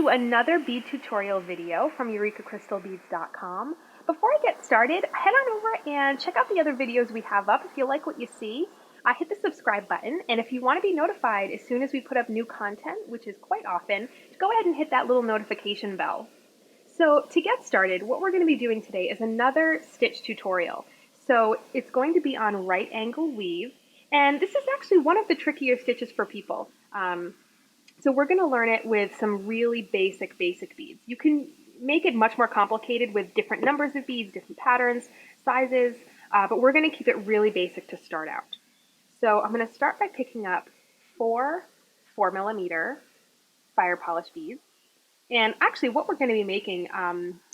to another bead tutorial video from EurekaCrystalBeads.com. Before I get started, head on over and check out the other videos we have up. If you like what you see, hit the subscribe button, and if you want to be notified as soon as we put up new content, which is quite often, go ahead and hit that little notification bell. So to get started, what we're going to be doing today is another stitch tutorial. So it's going to be on right angle weave, and this is actually one of the trickier stitches for people. So we're going to learn it with some really basic beads. You can make it much more complicated with different numbers of beads, different patterns, sizes, but we're going to keep it really basic to start out. So I'm going to start by picking up 4mm fire polish beads. And actually what we're going to be making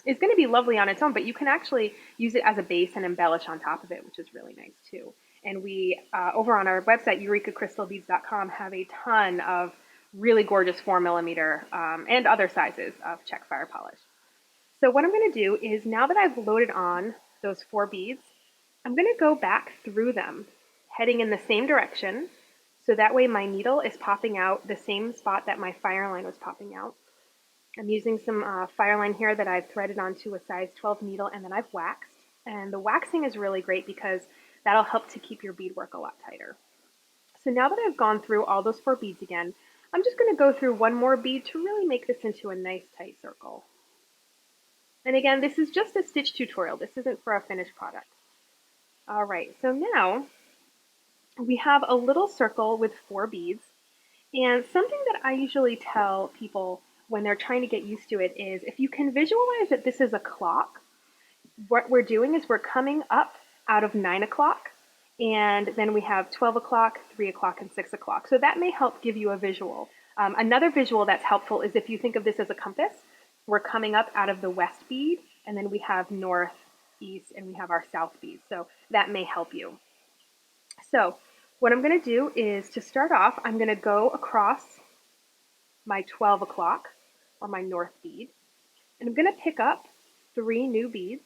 is going to be lovely on its own, but you can actually use it as a base and embellish on top of it, which is really nice too. And we, over on our website, EurekaCrystalBeads.com, have a ton of really gorgeous 4mm and other sizes of check fire polish. So what I'm going to do is, now that I've loaded on those 4 beads, I'm going to go back through them, heading in the same direction, so that way my needle is popping out the same spot that my fire line was popping out. I'm using some fire line here that I've threaded onto a size 12 needle, and then I've waxed. And the waxing is really great because that'll help to keep your beadwork a lot tighter. So now that I've gone through all those 4 beads again, I'm just going to go through one more bead to really make this into a nice tight circle. And again, this is just a stitch tutorial. This isn't for a finished product. All right, so now we have a little circle with 4 beads. And something that I usually tell people when they're trying to get used to it is, if you can visualize that this is a clock, what we're doing is we're coming up out of 9 o'clock. And then we have 12 o'clock, 3 o'clock, and 6 o'clock. So that may help give you a visual. Another visual that's helpful is if you think of this as a compass. We're coming up out of the west bead, and then we have north, east, and we have our south bead. So that may help you. So what I'm going to do is, to start off, I'm going to go across my 12 o'clock, or my north bead, and I'm going to pick up 3 new beads.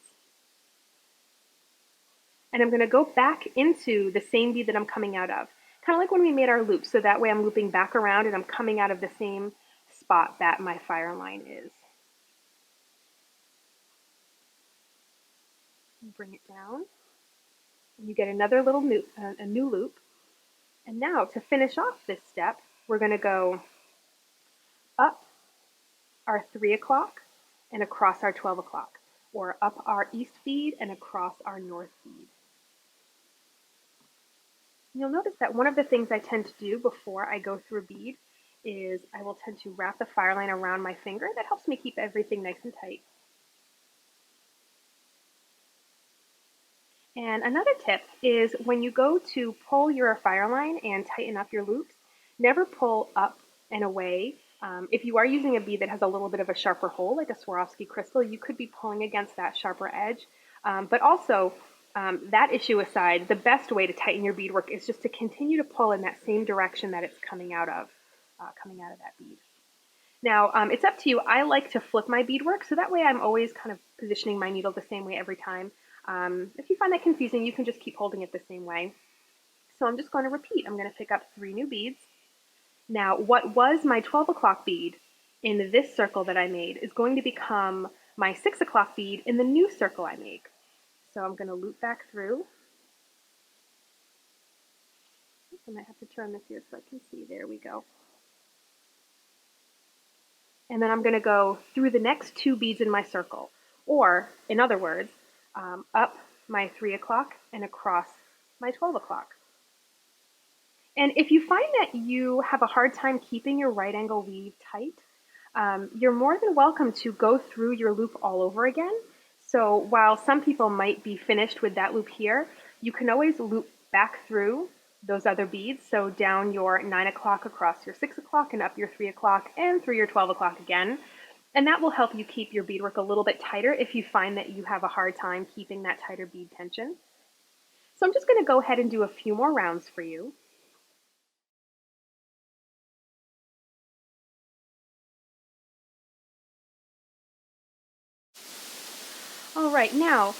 And I'm going to go back into the same bead that I'm coming out of, kind of like when we made our loop. So that way I'm looping back around and I'm coming out of the same spot that my fire line is. Bring it down. You get another little loop, a new loop. And now, to finish off this step, we're going to go up our 3 o'clock and across our 12 o'clock, or up our east bead and across our north bead. You'll notice that one of the things I tend to do before I go through a bead is I will tend to wrap the fire line around my finger. That helps me keep everything nice and tight. And another tip is, when you go to pull your fire line and tighten up your loops, never pull up and away. If you are using a bead that has a little bit of a sharper hole, like a Swarovski crystal, you could be pulling against that sharper edge. But also, that issue aside, the best way to tighten your beadwork is just to continue to pull in that same direction that it's coming out of that bead. Now, it's up to you. I like to flip my beadwork, so that way I'm always kind of positioning my needle the same way every time. If you find that confusing, you can just keep holding it the same way. So I'm just going to repeat. I'm going to pick up 3 new beads. Now, what was my 12 o'clock bead in this circle that I made is going to become my 6 o'clock bead in the new circle I make. So I'm going to loop back through. I might have to turn this here so I can see. There we go. And then I'm going to go through the next 2 beads in my circle. Or, in other words, up my 3 o'clock and across my 12 o'clock. And if you find that you have a hard time keeping your right angle weave tight, you're more than welcome to go through your loop all over again. So while some people might be finished with that loop here, you can always loop back through those other beads. So down your 9 o'clock, across your 6 o'clock, and up your 3 o'clock, and through your 12 o'clock again. And that will help you keep your beadwork a little bit tighter if you find that you have a hard time keeping that tighter bead tension. So I'm just going to go ahead and do a few more rounds for you. All right, now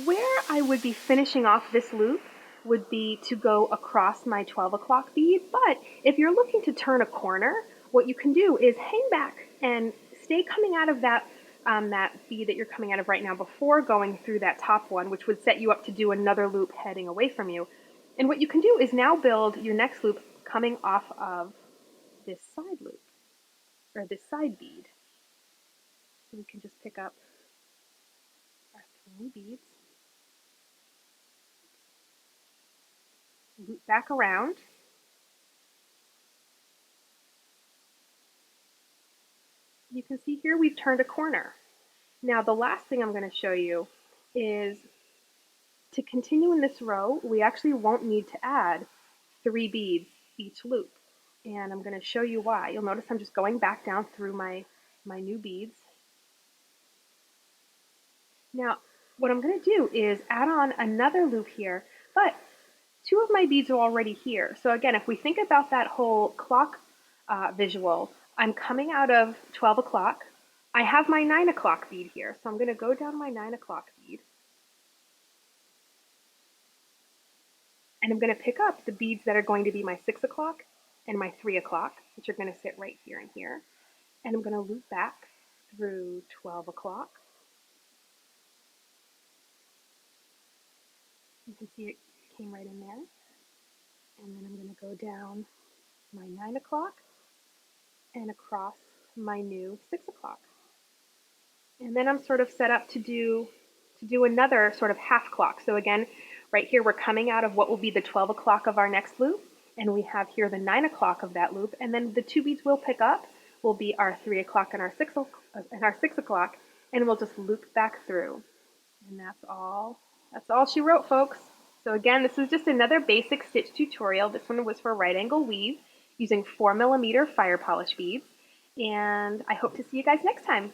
where I would be finishing off this loop would be to go across my 12 o'clock bead, but if you're looking to turn a corner, what you can do is hang back and stay coming out of that bead that you're coming out of right now before going through that top one, which would set you up to do another loop heading away from you. And what you can do is now build your next loop coming off of this side loop, or this side bead. So we can just pick up our 3 beads, loop back around, you can see here we've turned a corner. Now the last thing I'm going to show you is to continue in this row, we actually won't need to add 3 beads each loop. And I'm going to show you why. You'll notice I'm just going back down through my new beads. Now, what I'm going to do is add on another loop here, but 2 of my beads are already here. So again, if we think about that whole clock visual, I'm coming out of 12 o'clock. I have my 9 o'clock bead here, so I'm going to go down my 9 o'clock bead. And I'm going to pick up the beads that are going to be my 6 o'clock and my 3 o'clock, which are going to sit right here and here. And I'm going to loop back through 12 o'clock. You can see it came right in there. And then I'm going to go down my 9 o'clock and across my new 6 o'clock. And then I'm sort of set up to do another sort of half clock. So again, right here we're coming out of what will be the 12 o'clock of our next loop, and we have here the 9 o'clock of that loop, and then the 2 beads we'll pick up will be our 3 o'clock and our 6 o'clock, and we'll just loop back through. And that's all she wrote, folks. So again, this is just another basic stitch tutorial. This one was for right angle weave using 4mm fire polish beads, and I hope to see you guys next time.